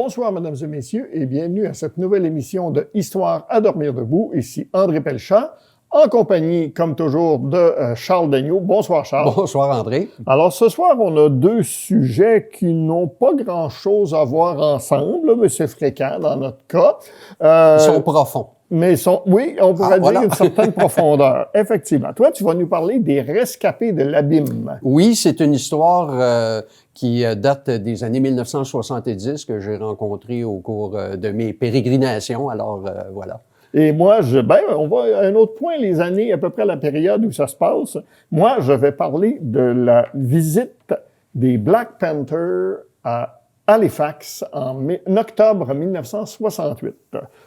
Bonsoir, mesdames et messieurs, et bienvenue à cette nouvelle émission de Histoire à dormir debout. Ici André Pelchat, en compagnie, comme toujours, de Charles Daigneault. Bonsoir, Charles. Bonsoir, André. Alors, ce soir, on a deux sujets qui n'ont pas grand-chose à voir ensemble, mais c'est fréquent dans notre cas. Ils sont profonds. Mais oui, on pourrait dire voilà. une certaine profondeur. Effectivement. Toi, tu vas nous parler des rescapés de l'abîme. Oui, c'est une histoire qui date des années 1970 que j'ai rencontrée au cours de mes pérégrinations. Alors, voilà. Et moi, on va à un autre point, les années, à peu près la période où ça se passe. Moi, je vais parler de la visite des Black Panthers à Halifax en octobre 1968.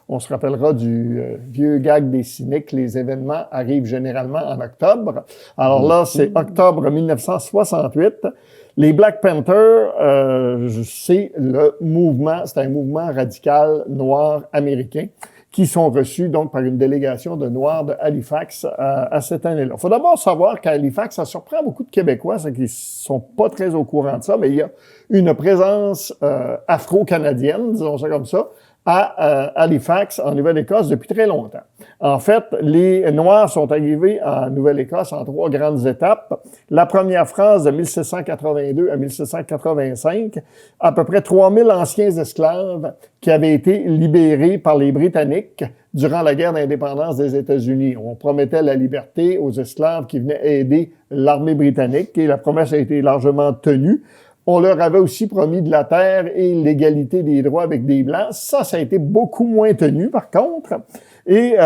On se rappellera du vieux gag des cyniques, les événements arrivent généralement en octobre. Alors là, c'est octobre 1968. Les Black Panthers, c'est un mouvement radical noir américain qui sont reçus donc par une délégation de Noirs de Halifax à cette année-là. Il faut d'abord savoir qu'à Halifax, ça surprend beaucoup de Québécois, c'est qu'ils sont pas très au courant de ça, mais il y a une présence afro-canadienne, disons ça comme ça, à Halifax, en Nouvelle-Écosse, depuis très longtemps. En fait, les Noirs sont arrivés en Nouvelle-Écosse en 3 grandes étapes. La première phase de 1782 à 1785, à peu près 3000 anciens esclaves qui avaient été libérés par les Britanniques durant la guerre d'indépendance des États-Unis. On promettait la liberté aux esclaves qui venaient aider l'armée britannique et la promesse a été largement tenue. On leur avait aussi promis de la terre et l'égalité des droits avec des Blancs. Ça a été beaucoup moins tenu, par contre. Et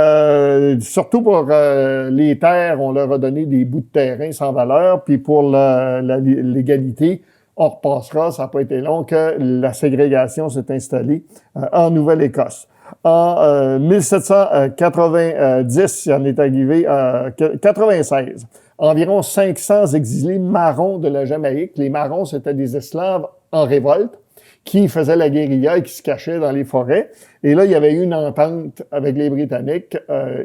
surtout pour les terres, on leur a donné des bouts de terrain sans valeur. Puis pour l'égalité, on repassera, ça n'a pas été long, que la ségrégation s'est installée en Nouvelle-Écosse. En 1790, il en est arrivé à 96. Environ 500 exilés marrons de la Jamaïque. Les marrons, c'était des esclaves en révolte qui faisaient la guérilla et qui se cachaient dans les forêts. Et là, il y avait eu une entente avec les Britanniques.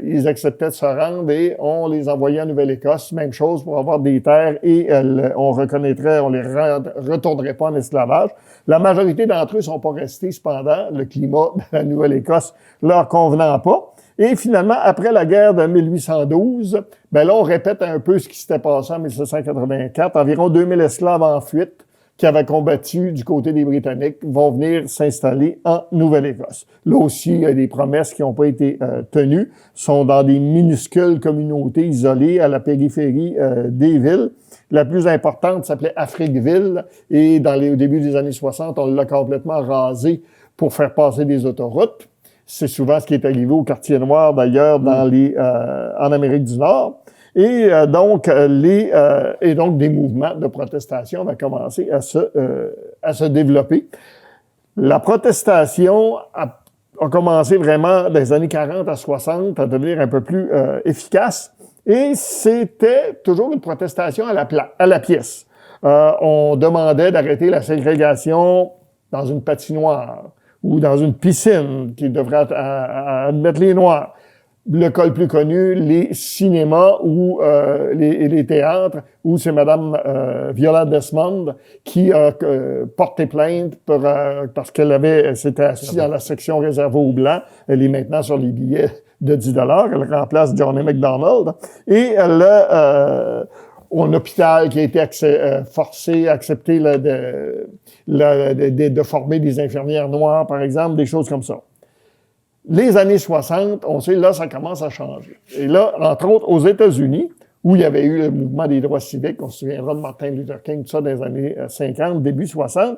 Ils acceptaient de se rendre et on les envoyait en Nouvelle-Écosse. Même chose pour avoir des terres et on les retournerait pas en esclavage. La majorité d'entre eux sont pas restés, cependant. Le climat de la Nouvelle-Écosse leur convenant pas. Et finalement, après la guerre de 1812, là, on répète un peu ce qui s'était passé en 1784. Environ 2000 esclaves en fuite qui avaient combattu du côté des Britanniques vont venir s'installer en Nouvelle-Écosse. Là aussi, il y a des promesses qui n'ont pas été tenues, sont dans des minuscules communautés isolées à la périphérie des villes. La plus importante s'appelait Afriqueville et au début des années 60, on l'a complètement rasée pour faire passer des autoroutes. C'est souvent ce qui est arrivé au quartier noir, d'ailleurs, en Amérique du Nord. Et donc des mouvements de protestation vont commencer à se développer. La protestation a commencé vraiment dans les années 40 à 60 à devenir un peu plus efficace. Et c'était toujours une protestation à la pièce. On demandait d'arrêter la ségrégation dans une patinoire ou dans une piscine qui devrait admettre les Noirs. Le cas le plus connu, les cinémas ou les théâtres, où c'est Madame Viola Desmond qui a porté plainte parce qu'elle s'était assise dans la section réservée aux Blancs. Elle est maintenant sur les billets de 10 $. Elle remplace Johnny McDonald. Et elle a un hôpital qui a été forcé à accepter de former des infirmières noires, par exemple, des choses comme ça. Les années 60, on sait, là, ça commence à changer. Et là, entre autres, aux États-Unis, où il y avait eu le mouvement des droits civiques, on se souviendra de Martin Luther King, tout ça, dans les années 50, début 60,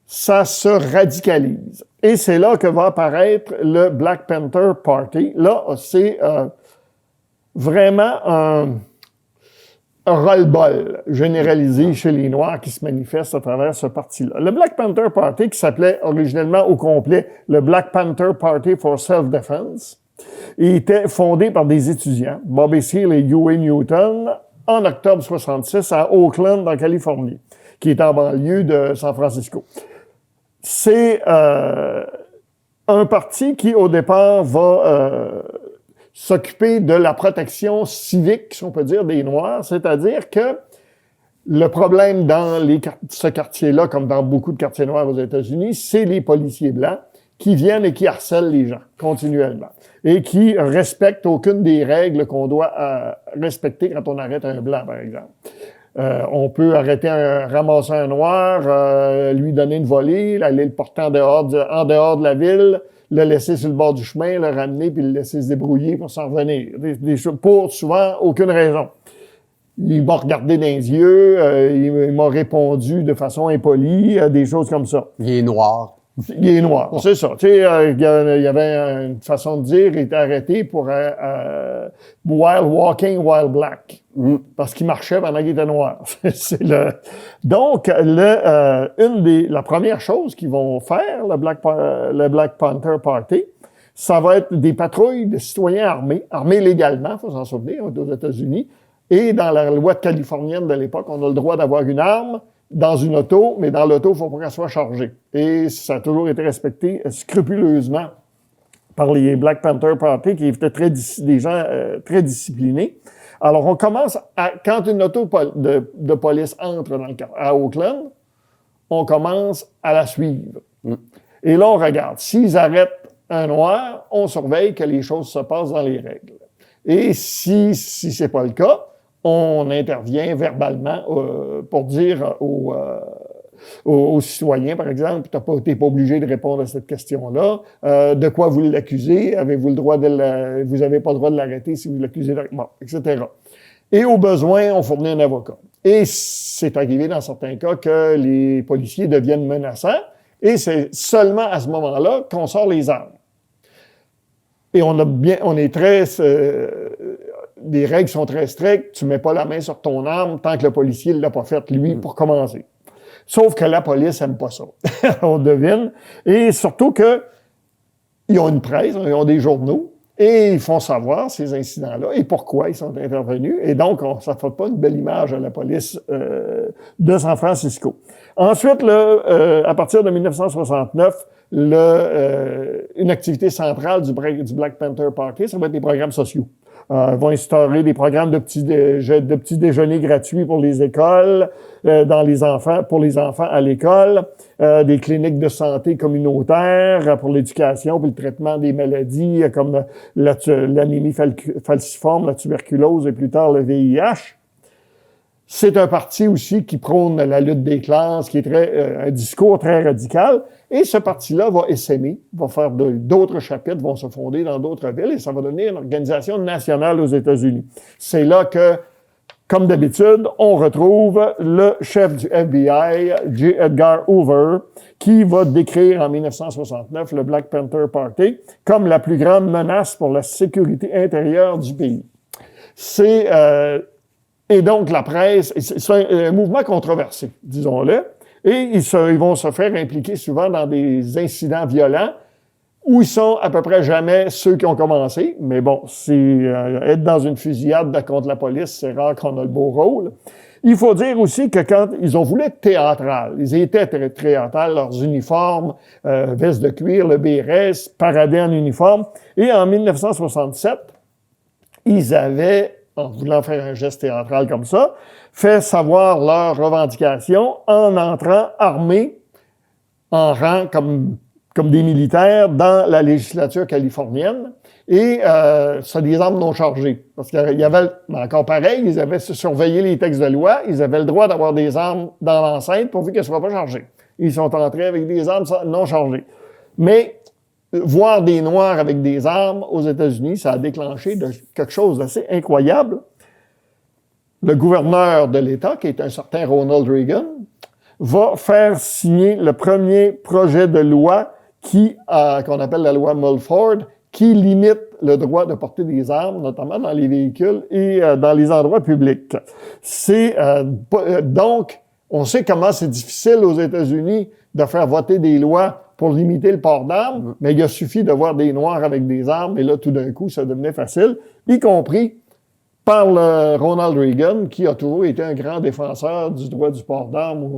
ça se radicalise. Et c'est là que va apparaître le Black Panther Party. Là, c'est vraiment un ras-le-bol généralisé chez les Noirs qui se manifeste à travers ce parti-là. Le Black Panther Party, qui s'appelait originellement au complet le Black Panther Party for Self-Defense, était fondé par des étudiants, Bobby Seale et Huey Newton, en octobre 66 à Oakland, en Californie, qui est en banlieue de San Francisco. C'est un parti qui, au départ, va s'occuper de la protection civique, si on peut dire, des Noirs, c'est-à-dire que Le problème dans ce quartier-là, comme dans beaucoup de quartiers noirs aux États-Unis, c'est les policiers blancs qui viennent et qui harcèlent les gens continuellement et qui respectent aucune des règles qu'on doit respecter quand on arrête un blanc, par exemple. On peut ramasser un noir, lui donner une volée, aller le porter en dehors de la ville, le laisser sur le bord du chemin, le ramener puis le laisser se débrouiller pour s'en revenir. Des choses pour souvent aucune raison. Il m'a regardé dans les yeux, il m'a répondu de façon impolie, des choses comme ça. Il est noir. Il est noir, c'est ça. Tu sais, il y avait une façon de dire, il était arrêté pour while walking while black, parce qu'il marchait pendant qu'il était noir. Donc, la première chose qu'ils vont faire, le Black Panther Party, ça va être des patrouilles de citoyens armés légalement, faut s'en souvenir, on est aux États-Unis, et dans la loi californienne de l'époque, on a le droit d'avoir une arme dans une auto, mais dans l'auto, il faut pas qu'elle soit chargée. Et ça a toujours été respecté scrupuleusement par les Black Panther Party, qui étaient des gens très disciplinés. Alors, on commence quand une auto de police entre à Oakland, on commence à la suivre. Et là, on regarde. S'ils arrêtent un noir, on surveille que les choses se passent dans les règles. Et si c'est pas le cas, on intervient verbalement pour dire aux citoyens, par exemple, t'es pas obligé de répondre à cette question-là. De quoi vous l'accusez? Avez-vous le droit vous avez pas le droit de l'arrêter si vous l'accusez bon, etc. Et au besoin, on fournit un avocat. Et c'est arrivé dans certains cas que les policiers deviennent menaçants. Et c'est seulement à ce moment-là qu'on sort les armes. Et les règles sont très strictes. Tu mets pas la main sur ton arme tant que le policier ne l'a pas fait, lui, pour commencer. Sauf que la police aime pas ça. On devine. Et surtout que ils ont une presse, ils ont des journaux, et ils font savoir ces incidents-là et pourquoi ils sont intervenus. Et donc, ça ne fait pas une belle image à la police de San Francisco. Ensuite, à partir de 1969, une activité centrale du Black Panther Party, ça va être des programmes sociaux. Ils vont instaurer des programmes de petits déjeuners gratuits pour les écoles, pour les enfants à l'école, des cliniques de santé communautaires pour l'éducation puis le traitement des maladies comme l'anémie falciforme, la tuberculose et plus tard le VIH. C'est un parti aussi qui prône la lutte des classes, qui est un discours très radical. Et ce parti-là va essaimer, va faire d'autres chapitres, vont se fonder dans d'autres villes et ça va devenir une organisation nationale aux États-Unis. C'est là que, comme d'habitude, on retrouve le chef du FBI, J. Edgar Hoover, qui va décrire en 1969 le Black Panther Party comme la plus grande menace pour la sécurité intérieure du pays. Et donc, la presse, c'est un mouvement controversé, disons-le, et ils vont se faire impliquer souvent dans des incidents violents où ils sont à peu près jamais ceux qui ont commencé. Mais bon, être dans une fusillade contre la police, c'est rare qu'on a le beau rôle. Il faut dire aussi que quand ils ont voulu être théâtral, ils étaient très théâtrales, leurs uniformes, vestes de cuir, le béret, paradaient en uniforme. Et en 1967, ils avaient, en voulant faire un geste théâtral comme ça, fait savoir leurs revendications en entrant armés en rang comme des militaires dans la législature californienne. Et c'est des armes non chargées. Parce qu'il y avait, encore pareil, ils avaient surveillé les textes de loi, ils avaient le droit d'avoir des armes dans l'enceinte pourvu qu'elles ne soient pas chargées. Ils sont entrés avec des armes non chargées. Mais voir des Noirs avec des armes aux États-Unis, ça a déclenché quelque chose d'assez incroyable. Le gouverneur de l'État, qui est un certain Ronald Reagan, va faire signer le premier projet de loi qu'on appelle la loi Mulford, qui limite le droit de porter des armes, notamment dans les véhicules et dans les endroits publics. Donc, on sait comment c'est difficile aux États-Unis de faire voter des lois pour limiter le port d'armes, mais il a suffi de voir des Noirs avec des armes, et là, tout d'un coup, ça devenait facile, y compris par Ronald Reagan, qui a toujours été un grand défenseur du droit du port d'armes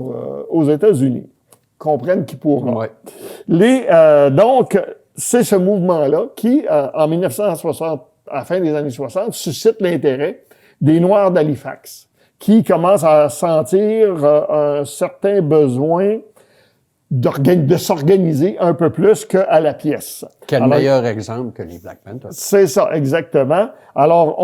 aux États-Unis. Comprennent qui pourra. Ouais. Donc, c'est ce mouvement-là qui, en 1960, à la fin des années 60, suscite l'intérêt des Noirs d'Halifax, qui commencent à sentir un certain besoin de s'organiser un peu plus qu'à la pièce. Quel meilleur exemple que les Black Panthers. C'est ça, exactement. Alors,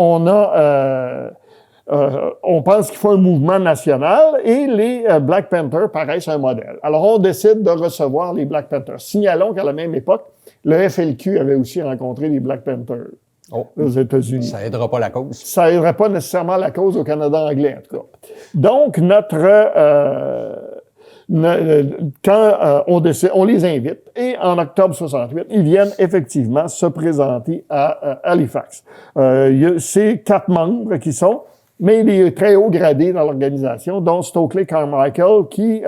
on pense qu'il faut un mouvement national et les Black Panthers paraissent un modèle. Alors, on décide de recevoir les Black Panthers. Signalons qu'à la même époque, le FLQ avait aussi rencontré les Black Panthers aux États-Unis. Ça aidera pas la cause. Ça aiderait pas nécessairement la cause au Canada anglais, en tout cas. Donc, quand on les invite, et en octobre 68, ils viennent effectivement se présenter à Halifax. C'est 4 membres qui sont, mais il est très haut gradé dans l'organisation, dont Stokely Carmichael, qui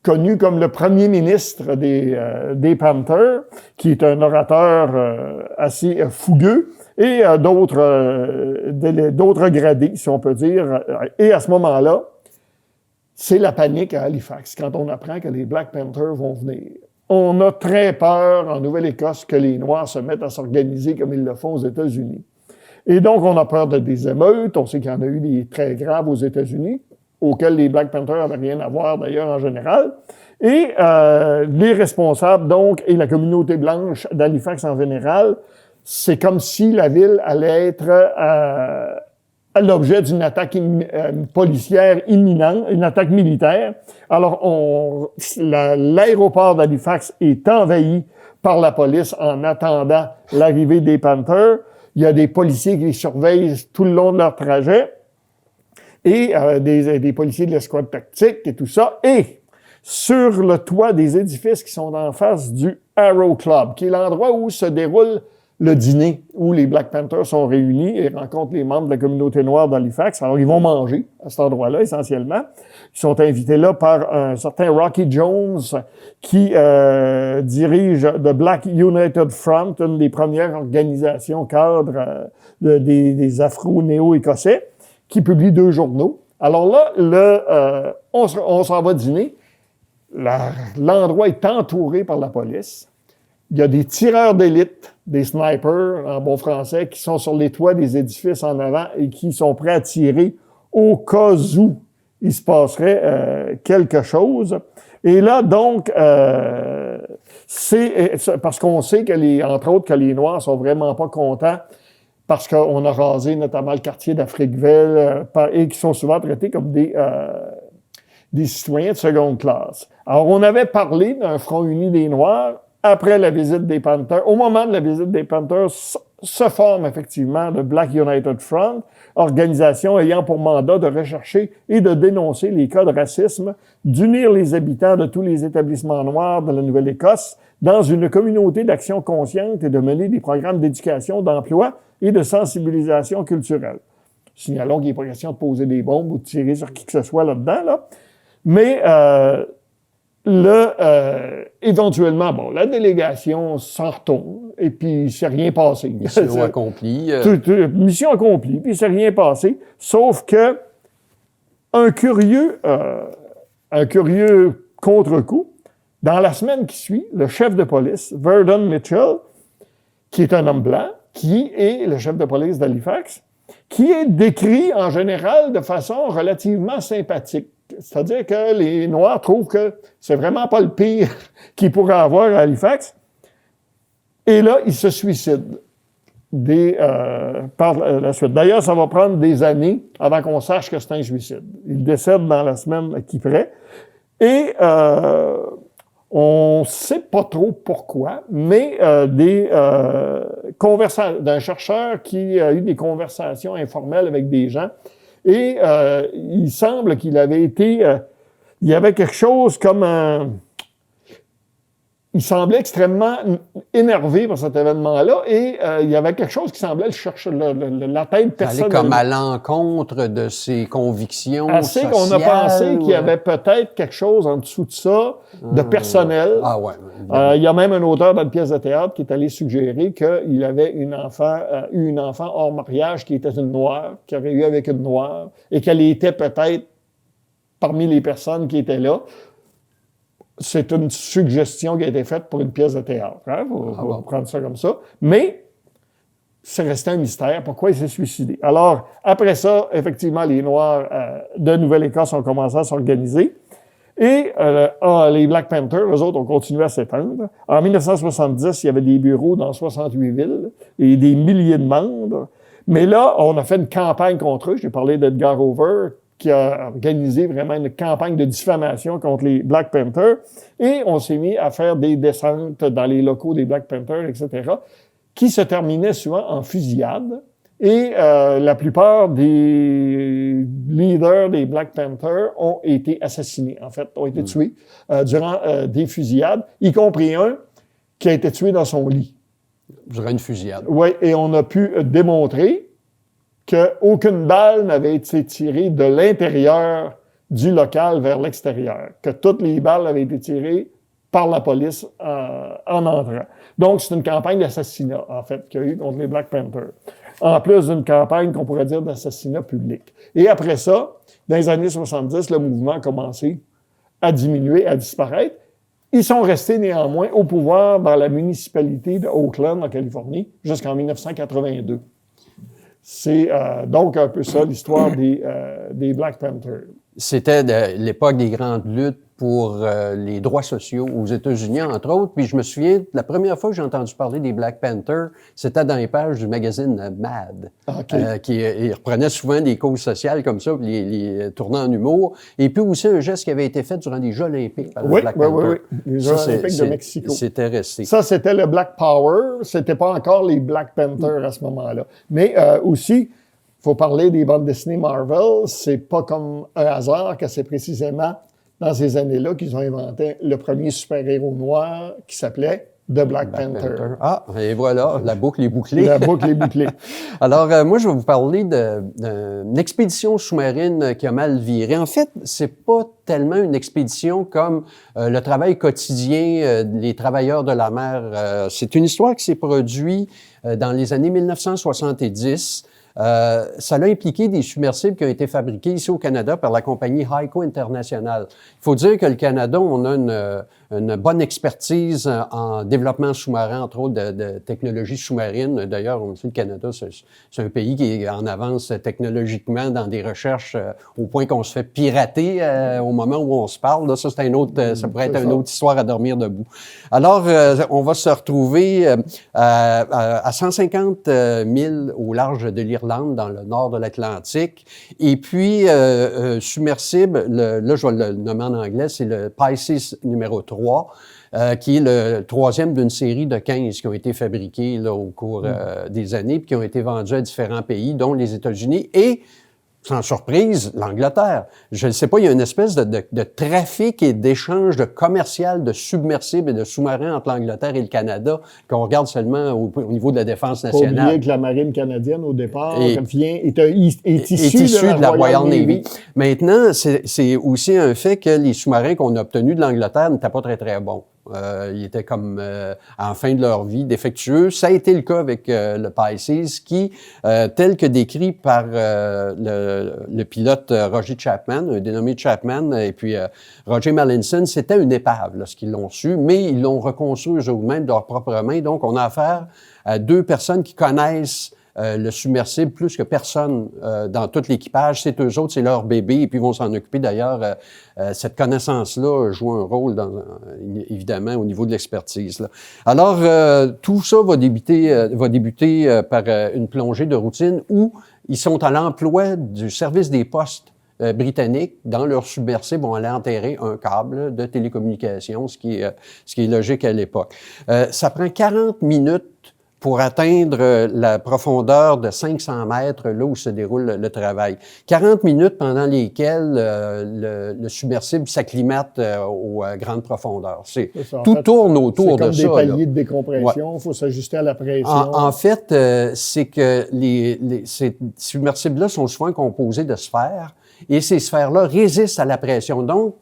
connu comme le premier ministre des Panthers, qui est un orateur assez fougueux, et d'autres gradés, si on peut dire. Et à ce moment-là, c'est la panique à Halifax quand on apprend que les Black Panthers vont venir. On a très peur en Nouvelle-Écosse que les Noirs se mettent à s'organiser comme ils le font aux États-Unis. Et donc, on a peur de des émeutes. On sait qu'il y en a eu des très graves aux États-Unis, auxquels les Black Panthers n'avaient rien à voir d'ailleurs en général. Et les responsables, donc, et la communauté blanche d'Halifax en général, c'est comme si la ville allait être à l'objet d'une attaque policière imminente, une attaque militaire. Alors, l'aéroport d'Halifax est envahi par la police en attendant l'arrivée des Panthers. Il y a des policiers qui les surveillent tout le long de leur trajet et des policiers de l'escouade tactique et tout ça. Et sur le toit des édifices qui sont en face du Arrow Club, qui est l'endroit où se déroule le dîner, où les Black Panthers sont réunis et rencontrent les membres de la communauté noire d'Halifax. Alors, ils vont manger à cet endroit-là, essentiellement. Ils sont invités là par un certain Rocky Jones, qui dirige The Black United Front, une des premières organisations cadres des Afro-Néo-Écossais, qui publie 2 journaux. Alors là, on s'en va dîner. L'endroit est entouré par la police. Il y a des tireurs d'élite, des snipers, en bon français, qui sont sur les toits des édifices en avant et qui sont prêts à tirer au cas où il se passerait quelque chose. Et là, donc, c'est parce qu'on sait que entre autres, que les Noirs sont vraiment pas contents parce qu'on a rasé notamment le quartier d'Afriqueville et qui sont souvent traités comme des citoyens de seconde classe. Alors, on avait parlé d'un Front uni des Noirs après la visite des Panthers. Au moment de la visite des Panthers, se forme effectivement le Black United Front, organisation ayant pour mandat de rechercher et de dénoncer les cas de racisme, d'unir les habitants de tous les établissements noirs de la Nouvelle-Écosse dans une communauté d'action consciente et de mener des programmes d'éducation, d'emploi et de sensibilisation culturelle. Signalons qu'il n'est pas question de poser des bombes ou de tirer sur qui que ce soit là-dedans, là. Mais éventuellement, bon, la délégation s'en retourne et puis il s'est rien passé. Mission accomplie. Mission accomplie, puis il s'est rien passé. Sauf que un curieux contre-coup, dans la semaine qui suit, le chef de police, Verdon Mitchell, qui est un homme blanc, qui est le chef de police d'Halifax, qui est décrit en général de façon relativement sympathique. C'est-à-dire que les Noirs trouvent que c'est vraiment pas le pire qu'ils pourraient avoir à Halifax. Et là, il se suicide par la suite. D'ailleurs, ça va prendre des années avant qu'on sache que c'est un suicide. Il décède dans la semaine qui près. Et on sait pas trop pourquoi, mais d'un chercheur qui a eu des conversations informelles avec des gens. Et il semble qu'il avait été... il y avait quelque chose comme un... Il semblait extrêmement énervé par cet événement-là et il y avait quelque chose qui semblait le chercher, l'atteindre personnellement. Comme à l'encontre de ses convictions assez sociales. Qu'on a pensé qu'il y avait peut-être quelque chose en dessous de ça, de personnel. Ah ouais. Il y a même un auteur d'une pièce de théâtre qui est allé suggérer qu'il avait eu une enfant hors mariage qui était une noire, qui aurait eu avec une noire, et qu'elle était peut-être parmi les personnes qui étaient là. C'est une suggestion qui a été faite pour une pièce de théâtre. Hein? Faut prendre ça comme ça. Mais c'est resté un mystère. Pourquoi il s'est suicidé? Alors, après ça, effectivement, les Noirs de Nouvelle-Écosse ont commencé à s'organiser. Et les Black Panthers, eux autres, ont continué à s'étendre. En 1970, il y avait des bureaux dans 68 villes et des milliers de membres. Mais là, on a fait une campagne contre eux. J'ai parlé d'Edgar Hoover, qui a organisé vraiment une campagne de diffamation contre les Black Panthers. Et on s'est mis à faire des descentes dans les locaux des Black Panthers, etc., qui se terminaient souvent en fusillade. Et la plupart des leaders des Black Panthers ont été assassinés, en fait, ont été tués durant des fusillades, y compris un qui a été tué dans son lit. Durant une fusillade. Oui, et on a pu démontrer qu'aucune balle n'avait été tirée de l'intérieur du local vers l'extérieur, que toutes les balles avaient été tirées par la police en entrant. Donc, c'est une campagne d'assassinat, en fait, qu'il y a eu contre les Black Panthers. En plus d'une campagne qu'on pourrait dire d'assassinat public. Et après ça, dans les années 70, le mouvement a commencé à diminuer, à disparaître. Ils sont restés néanmoins au pouvoir dans la municipalité de Oakland, en Californie, jusqu'en 1982. C'est donc un peu ça, l'histoire des Black Panthers. C'était l'époque des grandes luttes pour les droits sociaux aux États-Unis, entre autres. Puis je me souviens, la première fois que j'ai entendu parler des Black Panthers, c'était dans les pages du magazine Mad, qui reprenait souvent des causes sociales comme ça, puis les tournait en humour. Et puis aussi un geste qui avait été fait durant les Jeux olympiques par les Black Panthers. Oui. Les Jeux olympiques de Mexico. C'était resté. Ça, c'était le Black Power. C'était pas encore les Black Panthers à ce moment-là. Mais aussi, il faut parler des bandes dessinées Marvel. C'est pas comme un hasard que c'est précisément dans ces années-là qu'ils ont inventé le premier super-héros noir qui s'appelait The Black Panther. Ah, et voilà, la boucle est bouclée. La boucle est bouclée. Alors, moi, je vais vous parler d'une expédition sous-marine qui a mal viré. En fait, c'est pas tellement une expédition comme le travail quotidien des travailleurs de la mer. C'est une histoire qui s'est produite dans les années 1970. Ça a impliqué des submersibles qui ont été fabriqués ici au Canada par la compagnie Hyco International. Il faut dire que le Canada, on a une bonne expertise en développement sous-marin, entre autres de technologies sous-marines. D'ailleurs, on sait que le Canada, c'est un pays qui est en avance technologiquement dans des recherches au point qu'on se fait pirater au moment où on se parle. Là, ça, c'est ça pourrait être une autre histoire à dormir debout. Alors, on va se retrouver à 150 000 au large de l'Irlande, dans le nord de l'Atlantique. Et puis, submersible, là, je vais le nommer en anglais, c'est le Pisces numéro 3, qui est le troisième d'une série de 15 qui ont été fabriqués là, au cours des années, puis qui ont été vendus à différents pays, dont les États-Unis et, sans surprise, l'Angleterre. Je ne sais pas, il y a une espèce de trafic et d'échange de commercial de submersibles et de sous-marins entre l'Angleterre et le Canada qu'on regarde seulement au niveau de la défense nationale. Faut oublier que la marine canadienne, au départ, est issue de la Royal Navy. Maintenant, c'est aussi un fait que les sous-marins qu'on a obtenus de l'Angleterre n'étaient pas très, très bons. Ils étaient comme en fin de leur vie défectueux. Ça a été le cas avec le Pisces qui, tel que décrit par le pilote Roger Chapman, dénommé Chapman, et puis Roger Mallinson, c'était une épave lorsqu'ils l'ont su, mais ils l'ont reconstruit eux-mêmes de leurs propres mains. Donc, on a affaire à deux personnes qui connaissent le submersible plus que personne dans tout l'équipage. C'est eux autres, c'est leur bébé, et puis ils vont s'en occuper. D'ailleurs, cette connaissance-là joue un rôle, évidemment, au niveau de l'expertise. Là. Alors, tout ça va débuter par une plongée de routine où ils sont à l'emploi du service des postes britanniques. Dans leur submersible, vont aller enterrer un câble de télécommunication, ce qui est logique à l'époque. Ça prend 40 minutes pour atteindre la profondeur de 500 mètres, là où se déroule le travail. 40 minutes pendant lesquelles le submersible s'acclimate aux grandes profondeurs. Tout tourne autour de ça. C'est comme des paliers de décompression, il faut s'ajuster à la pression. En fait, c'est que ces submersibles-là sont souvent composés de sphères, et ces sphères-là résistent à la pression. Donc,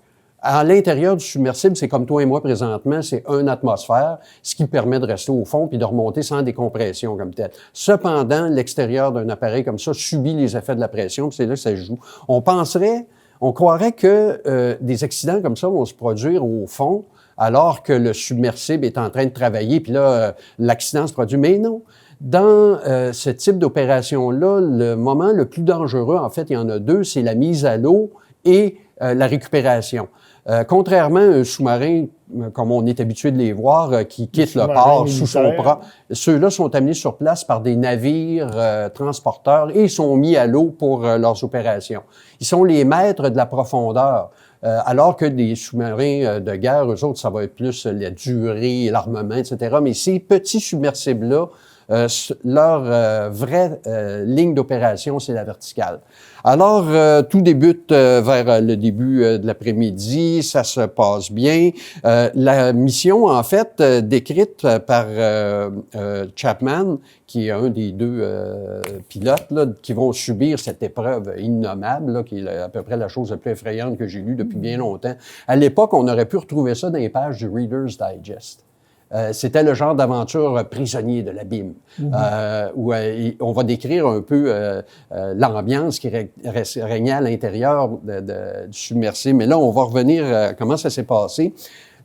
à l'intérieur du submersible, c'est comme toi et moi présentement, c'est une atmosphère, ce qui permet de rester au fond puis de remonter sans décompression comme tel. Cependant, l'extérieur d'un appareil comme ça subit les effets de la pression, puis c'est là que ça joue. On croirait que des accidents comme ça vont se produire au fond, alors que le submersible est en train de travailler, puis là, l'accident se produit. Mais non. Dans ce type d'opération-là, le moment le plus dangereux, en fait, il y en a deux, c'est la mise à l'eau et la récupération. Contrairement à un sous-marin, comme on est habitué de les voir, qui quittent le port sous son bras, ceux-là sont amenés sur place par des navires transporteurs et sont mis à l'eau pour leurs opérations. Ils sont les maîtres de la profondeur. Alors que des sous-marins de guerre, eux autres, ça va être plus la durée, l'armement, etc. Mais ces petits submersibles-là, leur vraie ligne d'opération, c'est la verticale. Alors, tout débute vers le début de l'après-midi, ça se passe bien. La mission, en fait, décrite par Chapman, qui est un des deux pilotes là, qui vont subir cette épreuve innommable, là, qui est à peu près la chose la plus effrayante que j'ai lue depuis bien longtemps. À l'époque, on aurait pu retrouver ça dans les pages du Reader's Digest. C'était le genre d'aventure prisonnier de l'abîme, où on va décrire un peu l'ambiance qui régnait à l'intérieur du submersible. Mais là, on va revenir à comment ça s'est passé.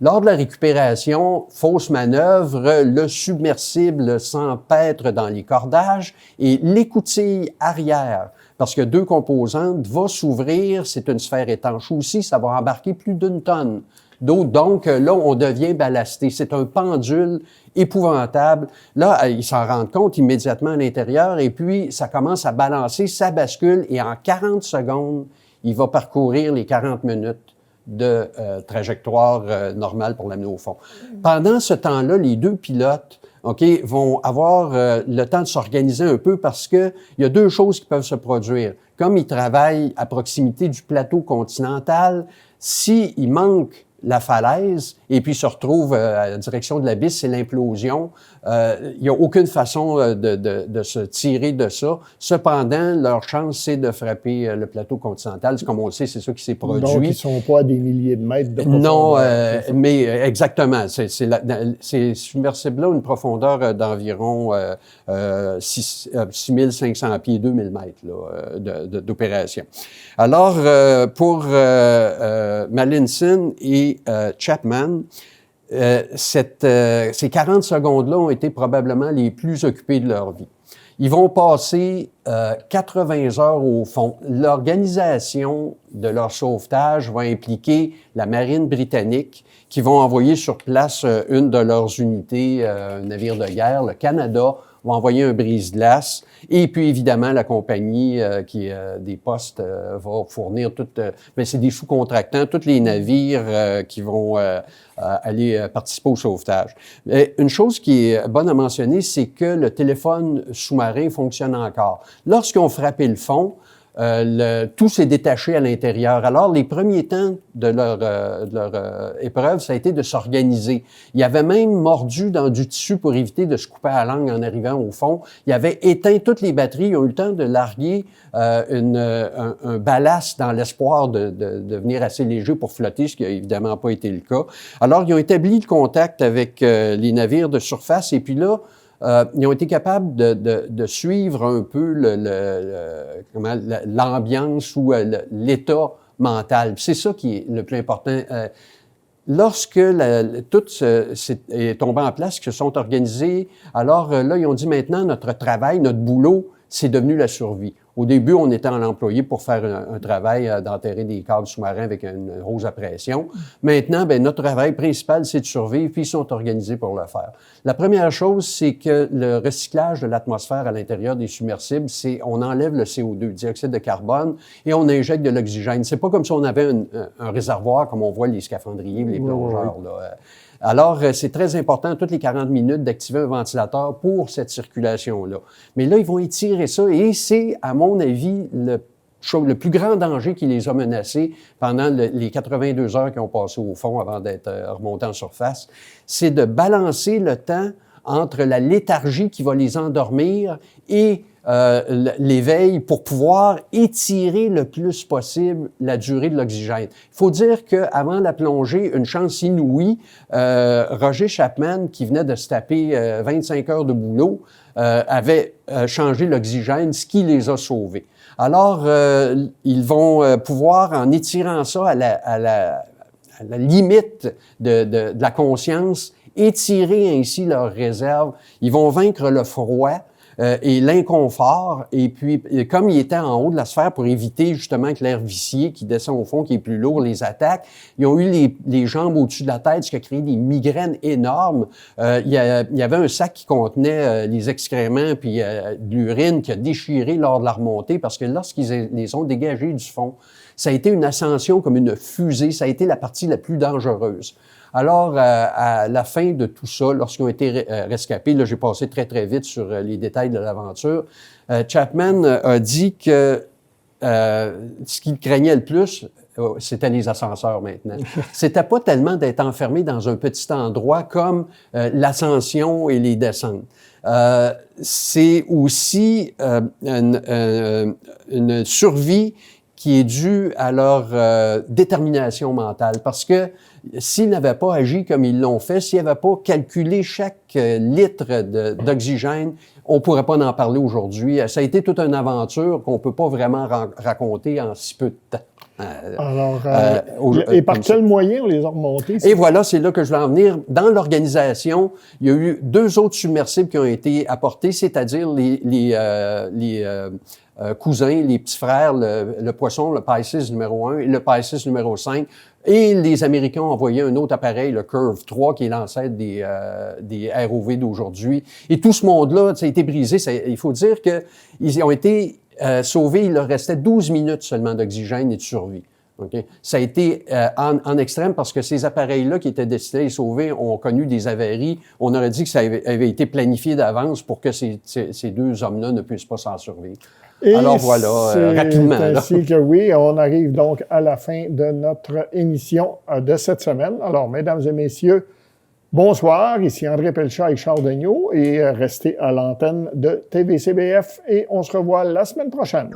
Lors de la récupération, fausse manœuvre, le submersible s'empêtre dans les cordages et l'écoutille arrière, parce que deux composantes, va s'ouvrir, c'est une sphère étanche aussi, ça va embarquer plus d'1 tonne d'eau. Donc, là, on devient ballasté. C'est un pendule épouvantable. Là, ils s'en rendent compte immédiatement à l'intérieur et puis ça commence à balancer, ça bascule et en 40 secondes, il va parcourir les 40 minutes de trajectoire normale pour l'amener au fond. Pendant ce temps-là, les deux pilotes vont avoir le temps de s'organiser un peu parce que il y a deux choses qui peuvent se produire. Comme ils travaillent à proximité du plateau continental, s'il manque la falaise et puis se retrouve à la direction de l'abysse, c'est l'implosion. Il n'y a aucune façon de se tirer de ça. Cependant, leur chance, c'est de frapper le plateau continental. Comme on le sait, c'est ça qui s'est produit. Donc, ils ne sont pas à des milliers de mètres de profondeur. Non, mais exactement. C'est submersible-là, une profondeur d'environ 6500 pieds, 2000 mètres là, d'opération. Alors, pour Mallinson et Chapman, ces 40 secondes-là ont été probablement les plus occupées de leur vie. Ils vont passer 80 heures au fond. L'organisation de leur sauvetage va impliquer la marine britannique qui vont envoyer sur place une de leurs unités, un navire de guerre, le Canada, va envoyer un brise-glace. Et puis, évidemment, la compagnie qui est des postes va fournir mais c'est des sous-contractants, tous les navires qui vont aller participer au sauvetage. Mais une chose qui est bonne à mentionner, c'est que le téléphone sous-marin fonctionne encore. Lorsqu'ils ont frappé le fond, tout s'est détaché à l'intérieur. Alors, les premiers temps de leur épreuve, ça a été de s'organiser. Il avait même mordu dans du tissu pour éviter de se couper à la langue en arrivant au fond. Il avait éteint toutes les batteries. Ils ont eu le temps de larguer un ballast dans l'espoir de devenir assez léger pour flotter, ce qui n'a évidemment pas été le cas. Alors, ils ont établi le contact avec les navires de surface et puis là, ils ont été capables de suivre un peu l'ambiance ou l'état mental. C'est ça qui est le plus important. Lorsque tout est tombé en place, qu'ils se sont organisés, alors là, ils ont dit maintenant, notre travail, notre boulot, c'est devenu la survie. Au début, on était en employé pour faire un travail d'enterrer des câbles sous-marins avec une hose à pression. Maintenant, notre travail principal, c'est de survivre, puis ils sont organisés pour le faire. La première chose, c'est que le recyclage de l'atmosphère à l'intérieur des submersibles, c'est on enlève le CO2, dioxyde de carbone, et on injecte de l'oxygène. C'est pas comme si on avait un réservoir, comme on voit les scaphandriers, les plongeurs, là. Alors, c'est très important, toutes les 40 minutes, d'activer un ventilateur pour cette circulation-là. Mais là, ils vont étirer ça et c'est, à mon avis, le plus grand danger qui les a menacés pendant les 82 heures qu'ils ont passé au fond avant d'être remontés en surface. C'est de balancer le temps entre la léthargie qui va les endormir et l'éveil pour pouvoir étirer le plus possible la durée de l'oxygène. Il faut dire qu'avant la plongée, une chance inouïe, Roger Chapman, qui venait de se taper 25 heures de boulot, avait changé l'oxygène, ce qui les a sauvés. Alors, ils vont pouvoir, en étirant ça à la limite de la conscience, étirer ainsi leurs réserves. Ils vont vaincre le froid. et l'inconfort. Et puis, comme il était en haut de la sphère pour éviter justement que l'air vicié qui descend au fond, qui est plus lourd, les attaques, ils ont eu les jambes au-dessus de la tête, ce qui a créé des migraines énormes. Il y avait un sac qui contenait les excréments puis de l'urine qui a déchiré lors de la remontée parce que lorsqu'ils les ont dégagés du fond, ça a été une ascension comme une fusée. Ça a été la partie la plus dangereuse. Alors, à la fin de tout ça, lorsqu'ils ont été rescapés, là, j'ai passé très, très vite sur les détails de l'aventure, Chapman a dit que ce qu'il craignait le plus, c'était les ascenseurs maintenant. C'était pas tellement d'être enfermé dans un petit endroit comme l'ascension et les descentes. C'est aussi une survie qui est due à leur détermination mentale. Parce que s'ils n'avaient pas agi comme ils l'ont fait, s'ils n'avaient pas calculé chaque litre d'oxygène, on ne pourrait pas en parler aujourd'hui. Ça a été toute une aventure qu'on ne peut pas vraiment raconter en si peu de temps. Alors, et par quel moyen on les a remontés? Et voilà, c'est là que je veux en venir. Dans l'organisation, il y a eu 2 autres submersibles qui ont été apportés, c'est-à-dire les cousins, les petits frères, le poisson, le Pisces numéro 1 et le Pisces numéro 5. Et les Américains ont envoyé un autre appareil, le Curve 3, qui est l'ancêtre des ROV d'aujourd'hui. Et tout ce monde-là, ça a été brisé. Il faut dire qu'ils ont été sauvés. Il leur restait 12 minutes seulement d'oxygène et de survie. Okay? Ça a été en extrême parce que ces appareils-là qui étaient destinés à les sauver ont connu des avaries. On aurait dit que ça avait été planifié d'avance pour que ces 2 hommes-là ne puissent pas s'en survivre. Et alors voilà, rapidement. Ainsi que oui, on arrive donc à la fin de notre émission de cette semaine. Alors, mesdames et messieurs, bonsoir. Ici André Pelchat et Charles Degnaud et restez à l'antenne de TVCBF et on se revoit la semaine prochaine.